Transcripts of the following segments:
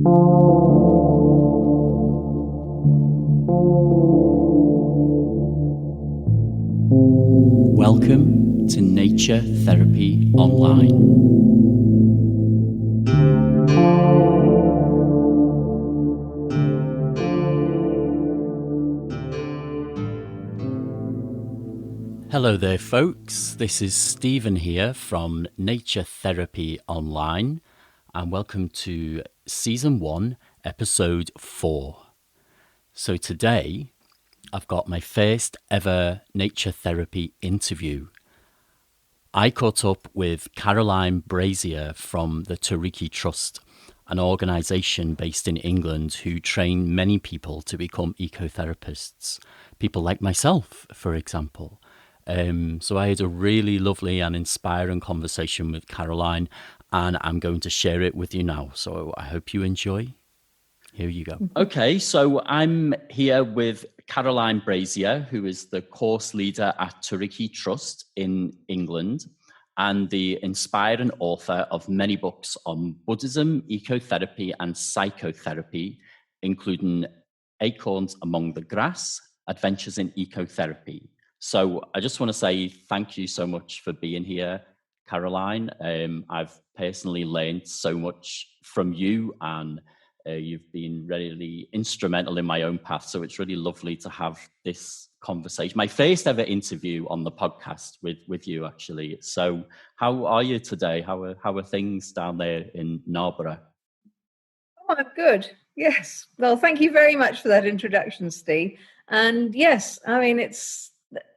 Welcome to Nature Therapy Online. Hello there, folks. This is Stephen here from Nature Therapy Online, and welcome to Season 1, Episode 4. So today, I've got my first ever nature therapy interview. I caught up with Caroline Brazier from the Tariki Trust, an organisation based in England who train many people to become ecotherapists, people like myself, for example. So I had a really lovely and inspiring conversation with Caroline, and I'm going to share it with you now. So I hope you enjoy. Here you go. Okay, so I'm here with Caroline Brazier, who is the course leader at Tariki Trust in England and the inspiring author of many books on Buddhism, ecotherapy, and psychotherapy, including Acorns Among the Grass, Adventures in Ecotherapy. So I just want to say thank you so much for being here, Caroline. I've personally learned so much from you, and you've been really instrumental in my own path. So it's really lovely to have this conversation. My first ever interview on the podcast with you, actually. So how are you today? How are things down there in Narborough? Oh, I'm good. Yes. Well, thank you very much for that introduction, Steve. And yes, I mean, it's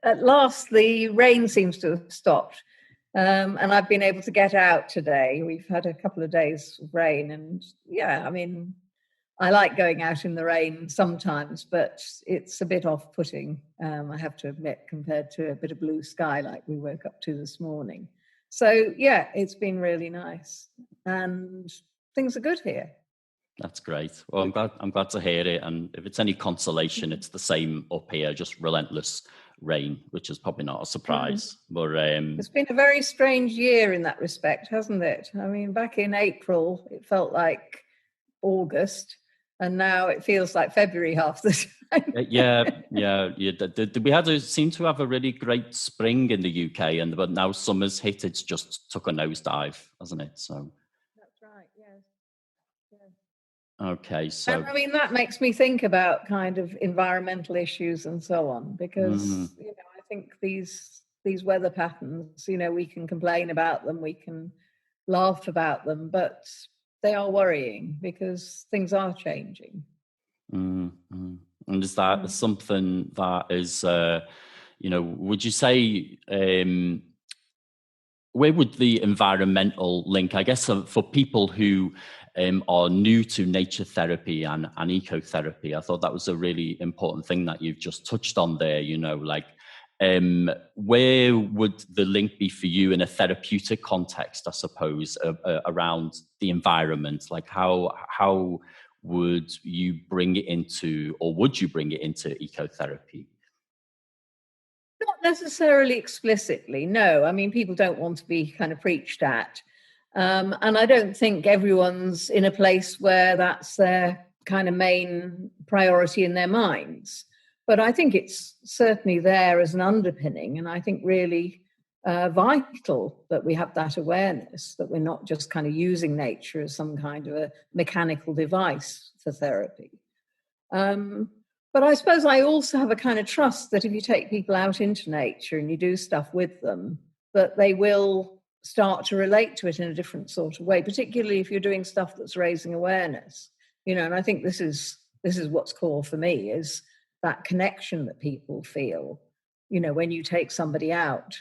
at last the rain seems to have stopped. And I've been able to get out today. We've had a couple of days of rain, and yeah, I mean, I like going out in the rain sometimes, but it's a bit off-putting, I have to admit, compared to a bit of blue sky like we woke up to this morning. So yeah, it's been really nice, and things are good here. That's great. Well, I'm glad to hear it. And if it's any consolation, it's the same up here, just relentless rain, which is probably not a surprise. But it's been a very strange year in that respect, hasn't it? I mean, back in April, it felt like August, and now it feels like February half the time. yeah. We seem to have a really great spring in the UK, but now summer's hit. It's just took a nosedive, hasn't it? So that's right. Yes. Okay, so and, I mean, that makes me think about kind of environmental issues and so on, because I think these weather patterns, we can complain about them, we can laugh about them, but they are worrying because things are changing. And is that something that is, would you say, where would the environmental link, I guess, for people who are new to nature therapy and ecotherapy? I thought that was a really important thing that you've just touched on there, where would the link be for you in a therapeutic context, I suppose, around the environment? Like how would you bring it into, or would you bring it into ecotherapy? Not necessarily explicitly, no. I mean, people don't want to be kind of preached at. And I don't think everyone's in a place where that's their kind of main priority in their minds. But I think it's certainly there as an underpinning. And I think really vital that we have that awareness, that we're not just kind of using nature as some kind of a mechanical device for therapy. But I suppose I also have a kind of trust that if you take people out into nature and you do stuff with them, that they will start to relate to it in a different sort of way, particularly if you're doing stuff that's raising awareness. And I think this is what's core for me, is that connection that people feel. When you take somebody out,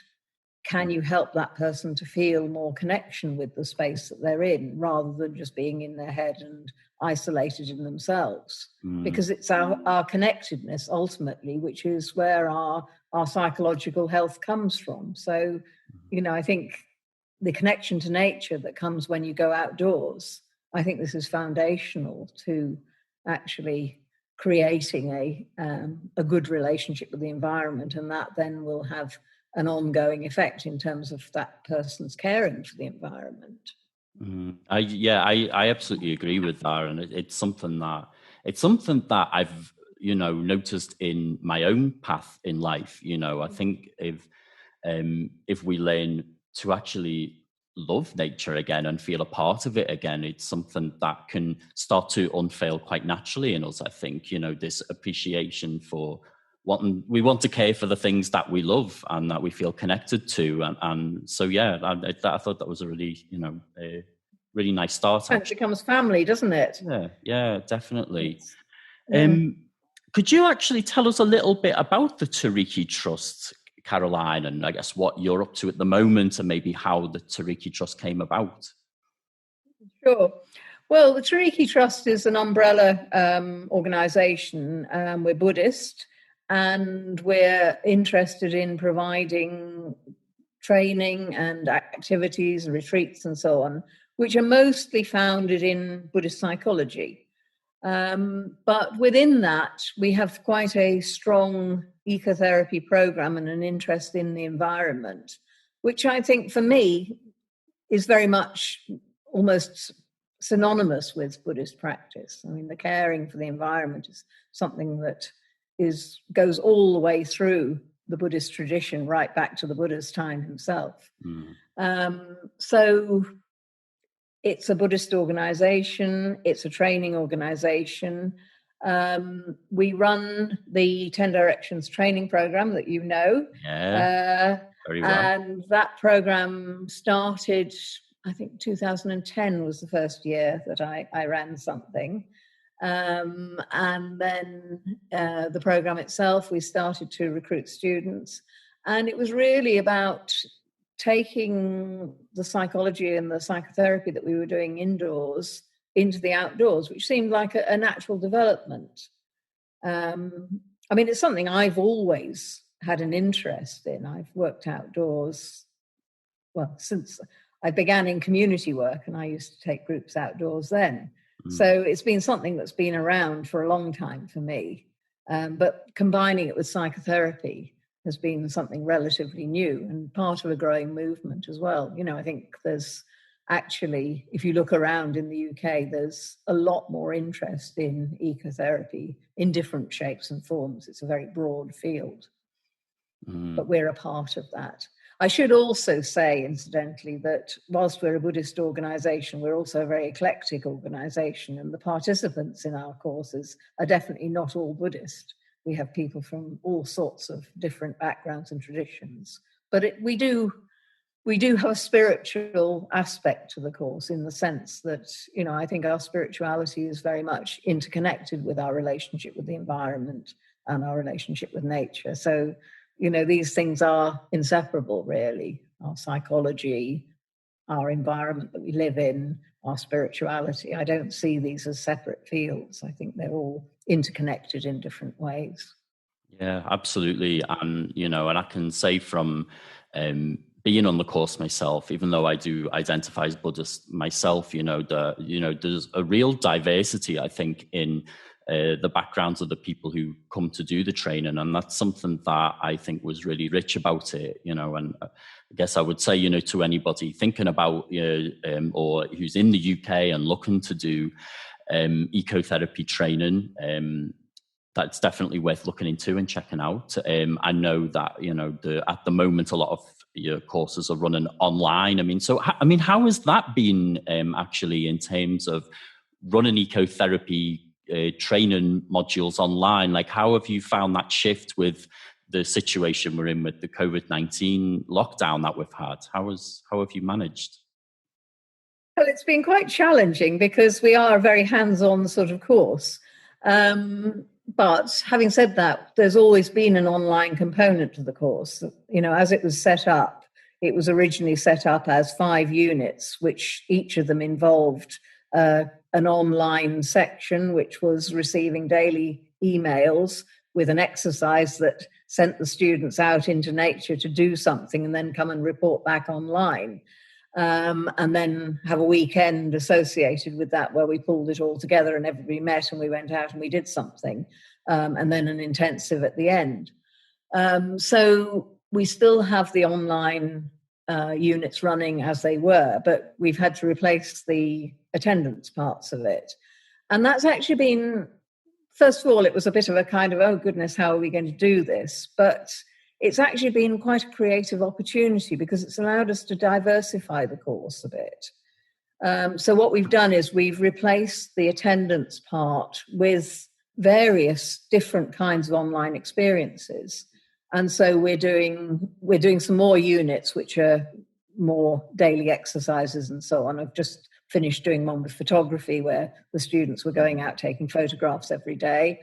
can you help that person to feel more connection with the space that they're in, rather than just being in their head and isolated in themselves? Because it's our connectedness ultimately, which is where our psychological health comes from. So, I think the connection to nature that comes when you go outdoors, I think this is foundational to actually creating a good relationship with the environment, and that then will have an ongoing effect in terms of that person's caring for the environment. I absolutely agree with that, and it's something that I've noticed in my own path in life. I think if we learn to actually love nature again and feel a part of it again, it's something that can start to unveil quite naturally in us. I think this appreciation for we want to care for the things that we love and that we feel connected to, and so yeah, I thought that was a really a really nice start And it actually. becomes family, doesn't it? Yeah, definitely. It's, yeah. um could you actually tell us a little bit about the Tariki Trust, Caroline, and I guess what you're up to at the moment and maybe how the Tariki Trust came about? Sure. Well, the Tariki Trust is an umbrella organization. We're Buddhist, and we're interested in providing training and activities and retreats and so on, which are mostly founded in Buddhist psychology. But within that, we have quite a strong ecotherapy program and an interest in the environment, which I think for me is very much almost synonymous with Buddhist practice. I mean, the caring for the environment is something that goes all the way through the Buddhist tradition, right back to the Buddha's time himself. Mm. So it's a Buddhist organization, it's a training organization. We run the 10 Directions training program that you know. Yeah, very well. And that program started, I think 2010 was the first year that I ran something. And then the program itself, we started to recruit students. And it was really about taking the psychology and the psychotherapy that we were doing indoors into the outdoors, which seemed like a natural development. I mean, it's something I've always had an interest in. I've worked outdoors, well, since I began in community work, and I used to take groups outdoors then. So it's been something that's been around for a long time for me. But combining it with psychotherapy has been something relatively new and part of a growing movement as well. I think there's actually, if you look around in the UK, there's a lot more interest in ecotherapy in different shapes and forms. It's a very broad field, but we're a part of that. I should also say, incidentally, that whilst we're a Buddhist organization, we're also a very eclectic organization, and the participants in our courses are definitely not all Buddhist. We have people from all sorts of different backgrounds and traditions. But we do have a spiritual aspect to the course, in the sense that, I think our spirituality is very much interconnected with our relationship with the environment and our relationship with nature. So, these things are inseparable, really. Our psychology, our environment that we live in, our spirituality. I don't see these as separate fields. I think they're all interconnected in different ways. Yeah, absolutely. And I can say from being on the course myself, even though I do identify as Buddhist myself, there's a real diversity, I think, in the backgrounds of the people who come to do the training, and that's something that I think was really rich about it. And I guess I would say, to anybody thinking about, or who's in the UK and looking to do ecotherapy training. That's definitely worth looking into and checking out. I know that at the moment a lot of your courses are running online. How has that been actually in terms of running ecotherapy training modules online? Like, how have you found that shift with the situation we're in with the COVID-19 lockdown that we've had? How have you managed? Well, it's been quite challenging because we are a very hands-on sort of course. But having said that, there's always been an online component to the course. As it was set up, it was originally set up as 5 units, which each of them involved an online section, which was receiving daily emails with an exercise that sent the students out into nature to do something and then come and report back online. And then have a weekend associated with that where we pulled it all together and everybody met and we went out and we did something, and then an intensive at the end. So we still have the online units running as they were, but we've had to replace the attendance parts of it. And that's actually been, first of all, it was a bit of a kind of, oh goodness, how are we going to do this? But it's actually been quite a creative opportunity because it's allowed us to diversify the course a bit. So what we've done is we've replaced the attendance part with various different kinds of online experiences. And so we're doing some more units, which are more daily exercises and so on. I've just finished doing one with photography where the students were going out taking photographs every day,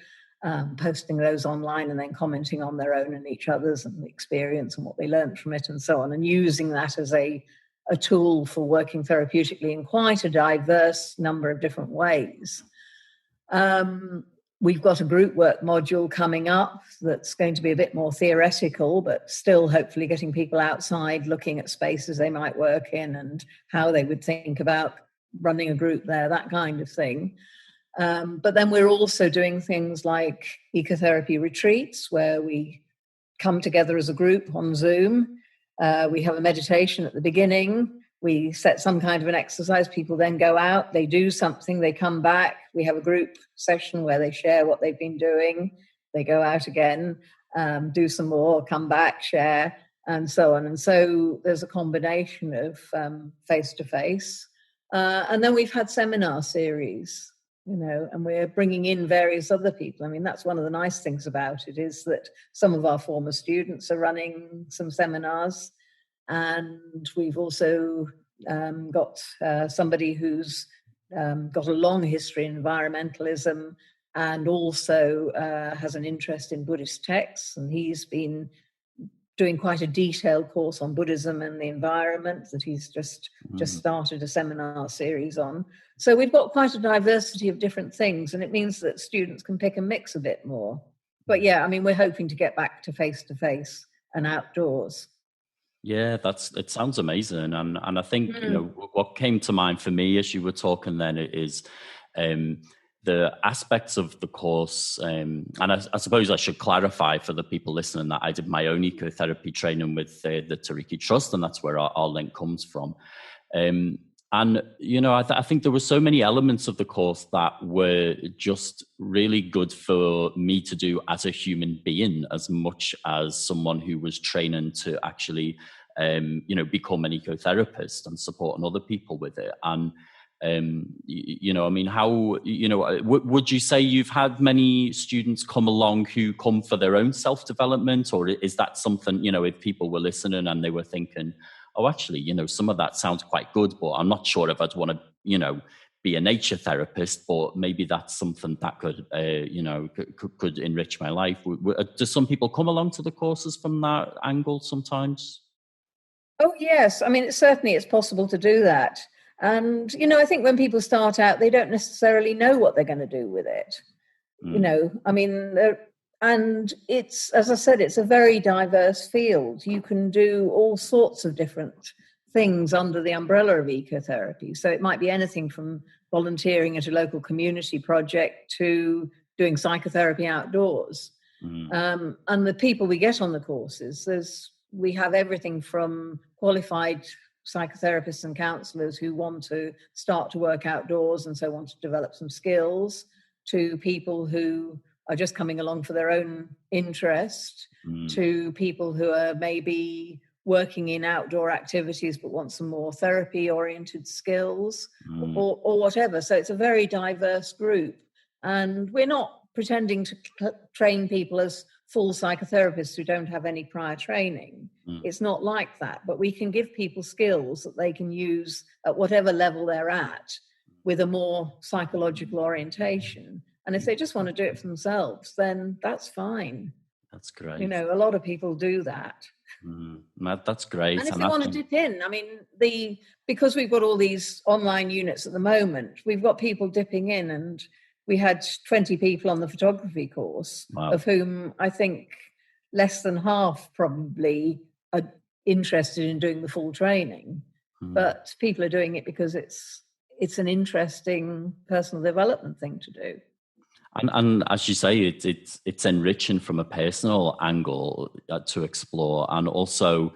posting those online and then commenting on their own and each other's and the experience and what they learned from it and so on, and using that as a tool for working therapeutically in quite a diverse number of different ways. We've got a group work module coming up that's going to be a bit more theoretical, but still hopefully getting people outside looking at spaces they might work in and how they would think about running a group there, that kind of thing. But then we're also doing things like ecotherapy retreats where we come together as a group on Zoom. We have a meditation at the beginning. We set some kind of an exercise. People then go out, they do something, they come back. We have a group session where they share what they've been doing. They go out again, do some more, come back, share, and so on. And so there's a combination of face-to-face. And then we've had seminar series, and we're bringing in various other people. I mean, that's one of the nice things about it is that some of our former students are running some seminars. And we've also got somebody who's got a long history in environmentalism and also has an interest in Buddhist texts. And he's been doing quite a detailed course on Buddhism and the environment that he's just started a seminar series on. So we've got quite a diversity of different things, and it means that students can pick and mix a bit more. But yeah, I mean, we're hoping to get back to face-to-face and outdoors. Yeah, it sounds amazing, and I think what came to mind for me as you were talking then is the aspects of the course, and I suppose I should clarify for the people listening that I did my own ecotherapy training with the Tariki Trust, and that's where our link comes from. And, I think there were so many elements of the course that were just really good for me to do as a human being, as much as someone who was training to actually, become an ecotherapist and supporting other people with it. And, would you say you've had many students come along who come for their own self-development, or is that something, if people were listening and they were thinking, oh, actually, some of that sounds quite good, but I'm not sure if I'd want to, be a nature therapist, but maybe that's something that could, could enrich my life. Do some people come along to the courses from that angle sometimes? Oh, yes. I mean, it's possible to do that. And, I think when people start out, they don't necessarily know what they're going to do with it. And it's, as I said, it's a very diverse field. You can do all sorts of different things under the umbrella of ecotherapy. So it might be anything from volunteering at a local community project to doing psychotherapy outdoors. And the people we get on the courses, we have everything from qualified psychotherapists and counsellors who want to start to work outdoors and so want to develop some skills, to people who are just coming along for their own interest, to people who are maybe working in outdoor activities but want some more therapy-oriented skills, or whatever. So it's a very diverse group. And we're not pretending to train people as full psychotherapists who don't have any prior training. It's not like that. But we can give people skills that they can use at whatever level they're at with a more psychological orientation. And if they just want to do it for themselves, then that's fine. That's great. A lot of people do that. That's great. And if they want to dip in, I mean, because we've got all these online units at the moment, we've got people dipping in, and we had 20 people on the photography course, of whom I think less than half probably are interested in doing the full training. But people are doing it because it's an interesting personal development thing to do. And as you say, it's enriching from a personal angle to explore, and also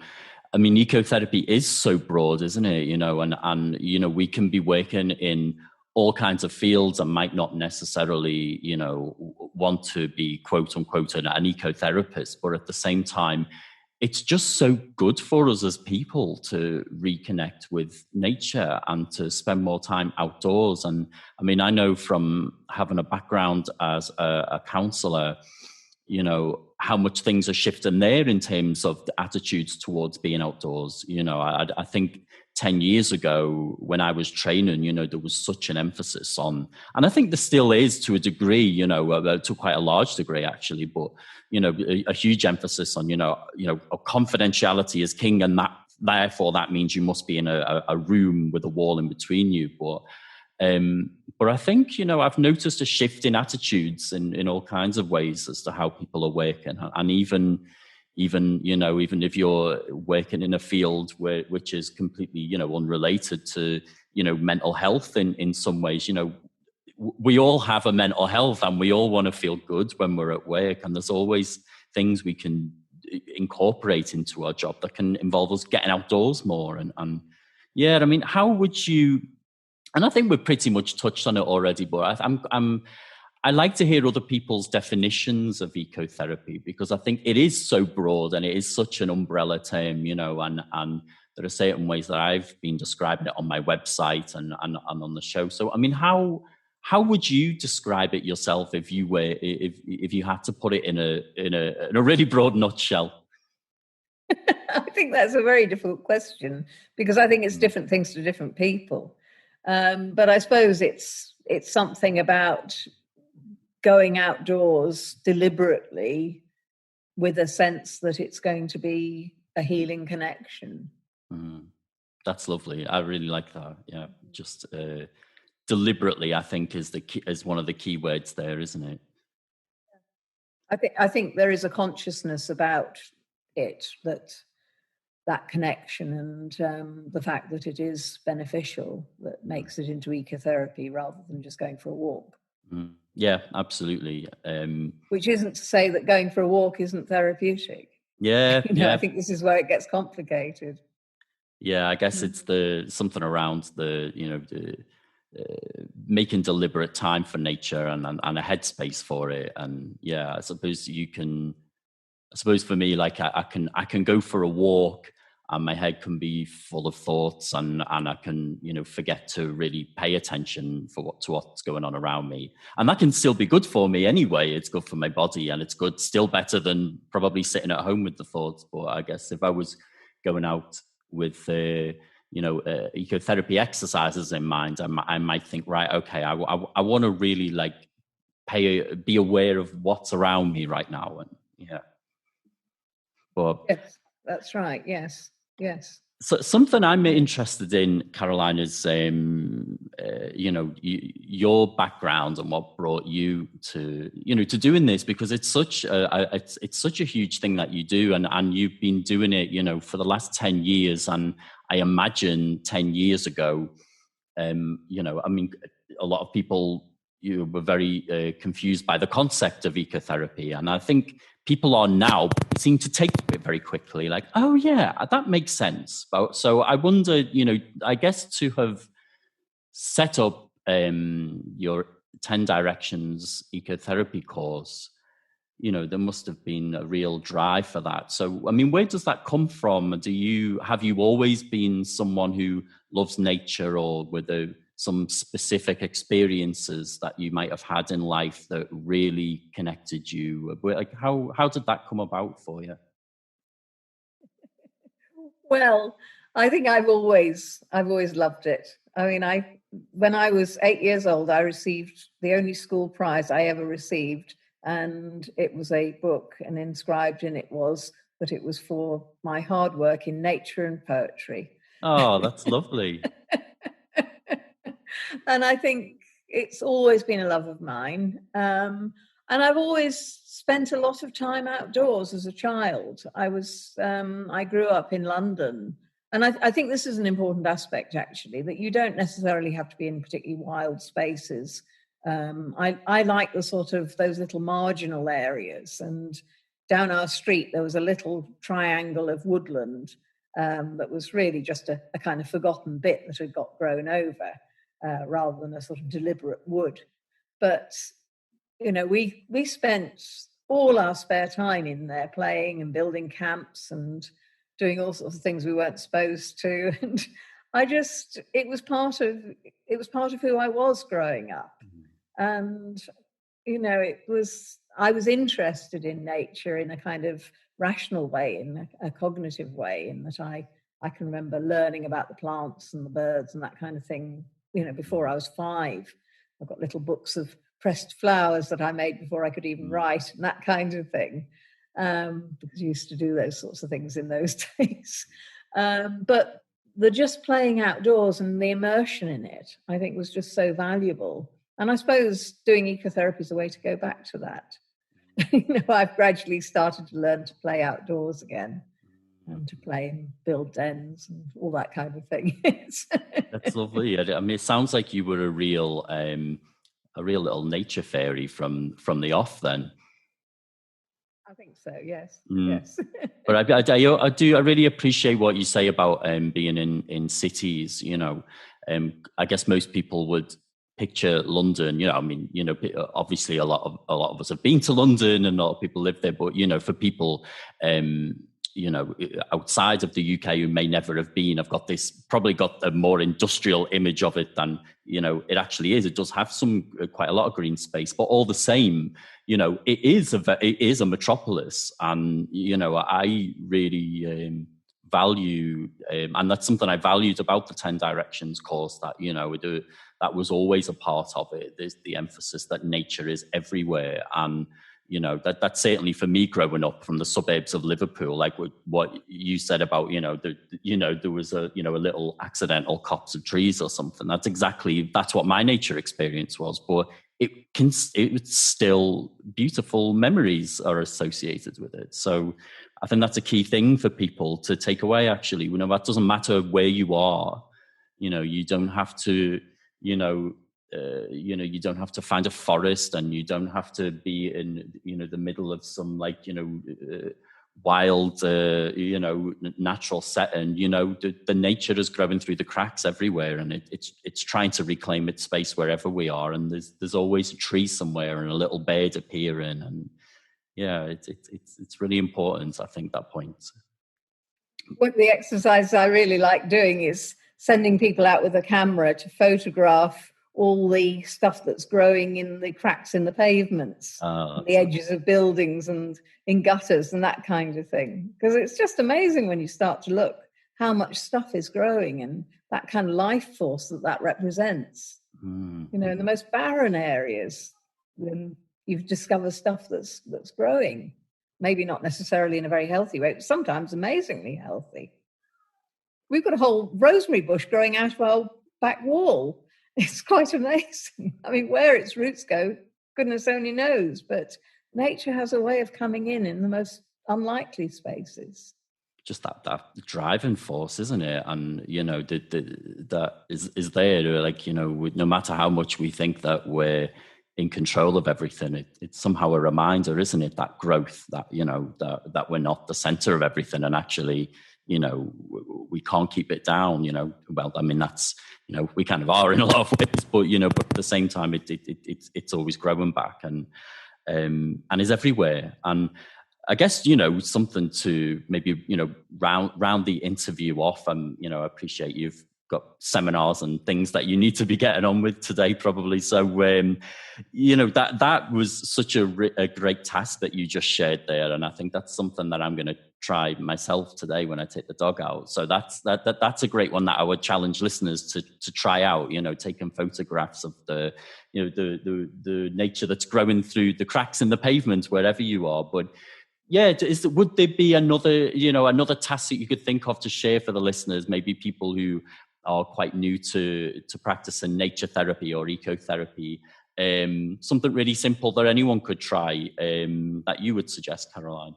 I mean, ecotherapy is so broad, isn't it? And we can be working in all kinds of fields and might not necessarily, want to be quote unquote an ecotherapist, but at the same time, it's just so good for us as people to reconnect with nature and to spend more time outdoors. And I mean, I know from having a background as a counselor, how much things are shifting there in terms of the attitudes towards being outdoors. I think 10 years ago when I was training, there was such an emphasis on, and I think there still is to a degree, to quite a large degree actually, but, a huge emphasis on, confidentiality is king, and that therefore that means you must be in a room with a wall in between you. But I think, I've noticed a shift in attitudes in all kinds of ways as to how people are working. And even if you're working in a field which is completely, unrelated to, mental health in some ways, we all have a mental health and we all want to feel good when we're at work. And there's always things we can incorporate into our job that can involve us getting outdoors more. And yeah, I mean, how would you, and I think we've pretty much touched on it already, but I like to hear other people's definitions of ecotherapy, because I think it is so broad and it is such an umbrella term, and there are certain ways that I've been describing it on my website and on the show. So, I mean, how would you describe it yourself if you had to put it in a really broad nutshell? I think that's a very difficult question, because I think it's different things to different people. But I suppose it's something about going outdoors deliberately with a sense that it's going to be a healing connection. That's lovely. I really like that. Yeah, just deliberately, I think is one of the key words there, isn't it? I think there is a consciousness about it, that connection and the fact that it is beneficial, that makes it into ecotherapy rather than just going for a walk. Yeah, absolutely. Which isn't to say that going for a walk isn't therapeutic. Yeah, yeah. I think this is where it gets complicated. Yeah, I guess it's something around making deliberate time for nature and a headspace for it. And yeah, I suppose for me, like I can go for a walk and my head can be full of thoughts and I can, forget to really pay attention to what's going on around me. And that can still be good for me anyway. It's good for my body and it's good, still better than probably sitting at home with the thoughts. But I guess if I was going out with, ecotherapy exercises in mind, I might think, right, okay, I want to really be aware of what's around me right now. And yeah. But yes, that's right. Yes. So something I'm interested in, Caroline, is your background and what brought you to doing this, because it's such a huge thing that you do, and you've been doing it for the last 10 years, and I imagine 10 years ago, I mean, a lot of people were very confused by the concept of ecotherapy, and I think people are now seem to take it very quickly, like, oh yeah, that makes sense. So I wonder, I guess to have set up your 10 Directions ecotherapy course, there must have been a real drive for that. So, I mean, where does that come from? Have you always been someone who loves nature, or were there some specific experiences that you might have had in life that really connected you? Like, how did that come about for you? Well, I think I've always loved it. I mean, when I was 8 years old, I received the only school prize I ever received, and it was a book, and inscribed in it was that it was for my hard work in nature and poetry. Oh, that's lovely. And I think it's always been a love of mine. And I've always spent a lot of time outdoors as a child. I grew up in London. And I think this is an important aspect, actually, that you don't necessarily have to be in particularly wild spaces. I like the sort of those little marginal areas. And down our street, there was a little triangle of woodland. that was really just a kind of forgotten bit that had got grown over rather than a sort of deliberate wood. But, we spent all our spare time in there playing and building camps and doing all sorts of things we weren't supposed to. And it was part of who I was growing up. And, I was interested in nature in a kind of rational way, in a cognitive way, in that I can remember learning about the plants and the birds and that kind of thing, before I was 5. I've got little books of pressed flowers that I made before I could even write and that kind of thing, because I used to do those sorts of things in those days. But the just playing outdoors and the immersion in it, I think, was just so valuable. And I suppose doing ecotherapy is a way to go back to that. I've gradually started to learn to play outdoors again and to play and build dens and all that kind of thing. That's lovely. I mean, it sounds like you were a real little nature fairy from the off then. I think so. Yes. Mm. Yes. But I really appreciate what you say about being in cities. I guess most people would picture London. I mean, obviously a lot of us have been to London and a lot of people live there. But for people, outside of the UK who may never have been, I've probably got a more industrial image of it than it actually is. It does have quite a lot of green space, but all the same, it is a metropolis, and I really value, and that's something I valued about the 10 Directions course, that that was always a part of it. There's the emphasis that nature is everywhere, and that's certainly for me growing up from the suburbs of Liverpool, like what you said about, there was a little accidental copse of trees or something. That's what my nature experience was. But it's still beautiful memories are associated with it. So I think that's a key thing for people to take away, actually. That doesn't matter where you are. You don't have to, you don't have to find a forest, and you don't have to be in, the middle of some wild, natural setting. The nature is growing through the cracks everywhere, and it's trying to reclaim its space wherever we are. And there's always a tree somewhere and a little bird appearing, and it's really important, I think, that point. One of the exercises I really like doing is sending people out with a camera to photograph all the stuff that's growing in the cracks in the pavements, the edges of buildings and in gutters and that kind of thing. Because it's just amazing when you start to look how much stuff is growing and that kind of life force that represents. In the most barren areas, when you've discovered stuff that's growing, maybe not necessarily in a very healthy way, but sometimes amazingly healthy. We've got a whole rosemary bush growing out of our back wall. It's quite amazing. I mean, where its roots go, goodness only knows, but nature has a way of coming in the most unlikely spaces. Just that driving force, isn't it? And that is there. Like, no matter how much we think that we're in control of everything, it's somehow a reminder, isn't it? That growth, that that we're not the center of everything, and actually, we can't keep it down. Well, I mean, that's we kind of are in a lot of ways, but at the same time, it's always growing back and is everywhere. And I guess, something to maybe, round the interview off. And, I appreciate you've got seminars and things that you need to be getting on with today, probably. So, that was such a great task that you just shared there. And I think that's something that I'm going to try myself today when I take the dog out. So that's a great one that I would challenge listeners to try out, taking photographs of the nature that's growing through the cracks in the pavement, wherever you are. But yeah, would there be another task that you could think of to share for the listeners, maybe people who are quite new to practicing nature therapy or ecotherapy, something really simple that anyone could try, that you would suggest, Caroline?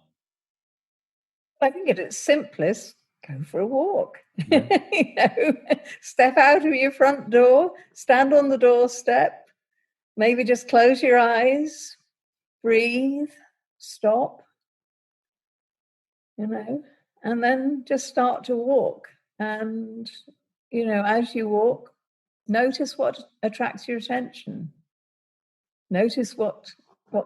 I think at its simplest, go for a walk. Yeah. Step out of your front door, stand on the doorstep, maybe just close your eyes, breathe, stop. and then just start to walk. And, as you walk, notice what attracts your attention. Notice what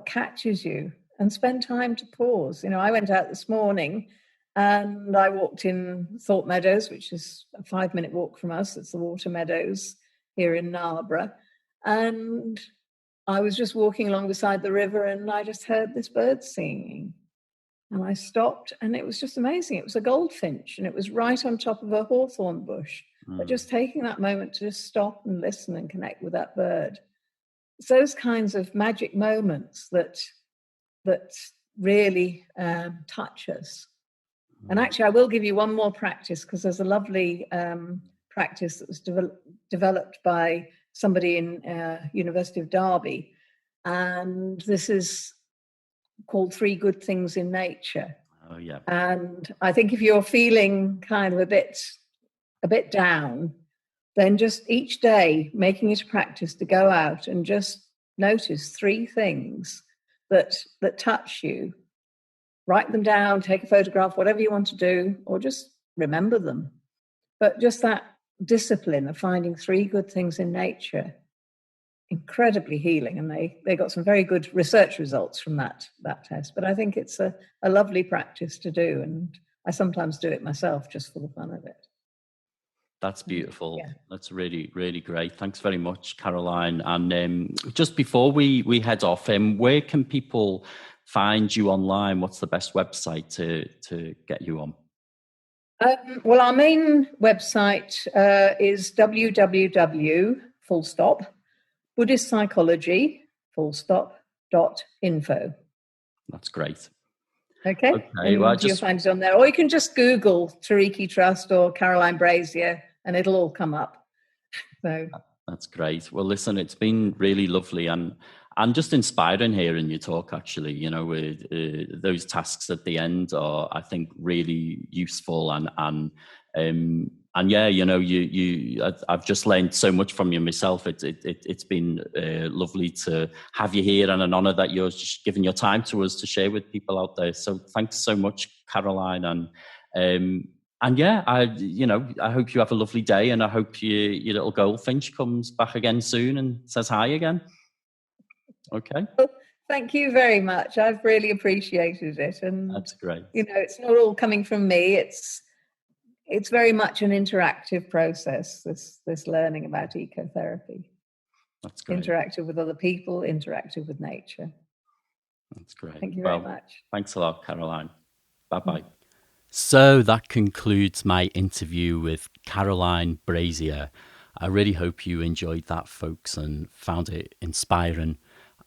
catches you, and spend time to pause. I went out this morning and I walked in Thorpe Meadows, which is a 5-minute walk from us. It's the Water Meadows here in Narborough. And I was just walking along beside the river and I just heard this bird singing. And I stopped, and it was just amazing. It was a goldfinch, and it was right on top of a hawthorn bush. But just taking that moment to just stop and listen and connect with that bird. It's those kinds of magic moments that really touch us. And actually, I will give you one more practice, because there's a lovely practice that was developed by somebody in University of Derby. And this is called 3 Good Things in Nature. Oh, yeah. And I think if you're feeling kind of a bit down, then just each day making it a practice to go out and just notice 3 things that touch you. Write them down, take a photograph, whatever you want to do, or just remember them. But just that discipline of finding 3 good things in nature, incredibly healing. And they got some very good research results from that test. But I think it's a lovely practice to do. And I sometimes do it myself just for the fun of it. That's beautiful. Yeah. That's really, really great. Thanks very much, Caroline. And just before we head off, where can people find you online? What's the best website to get you on? Well, our main website is www. Buddhist Psychology .info. That's great. Okay. Well, you'll find it on there, or you can just Google Tariki Trust or Caroline Brazier, and it'll all come up. So that's great. Well, listen, it's been really lovely and just inspiring hearing you talk. Actually, with those tasks at the end are, I think, really useful and yeah, I've just learned so much from you myself. It's been lovely to have you here, and an honour that you're just giving your time to us to share with people out there. So thanks so much, Caroline, and yeah, I hope you have a lovely day, and I hope your little goldfinch comes back again soon and says hi again. Okay. Well, thank you very much. I've really appreciated it, and that's great. It's not all coming from me. It's very much an interactive process, this learning about ecotherapy. That's great. Interactive with other people, interactive with nature. That's great. Thank you very much. Thanks a lot, Caroline. Bye-bye. So that concludes my interview with Caroline Brazier. I really hope you enjoyed that, folks, and found it inspiring.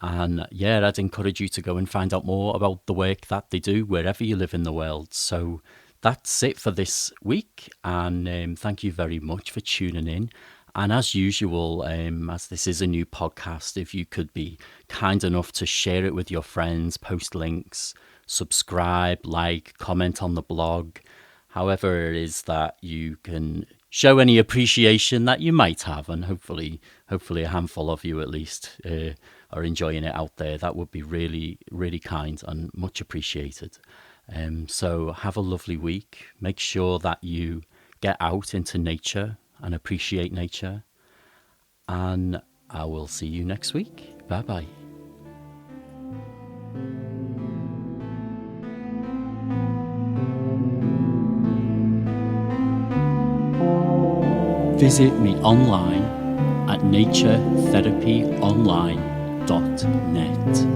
And yeah, I'd encourage you to go and find out more about the work that they do wherever you live in the world. So that's it for this week, and thank you very much for tuning in. And as usual, as this is a new podcast, if you could be kind enough to share it with your friends, post links, subscribe, like, comment on the blog, however it is that you can show any appreciation that you might have, and hopefully a handful of you at least are enjoying it out there. That would be really, really kind and much appreciated. So have a lovely week. Make sure that you get out into nature and appreciate nature. And I will see you next week. Bye-bye. Visit me online at naturetherapyonline.net.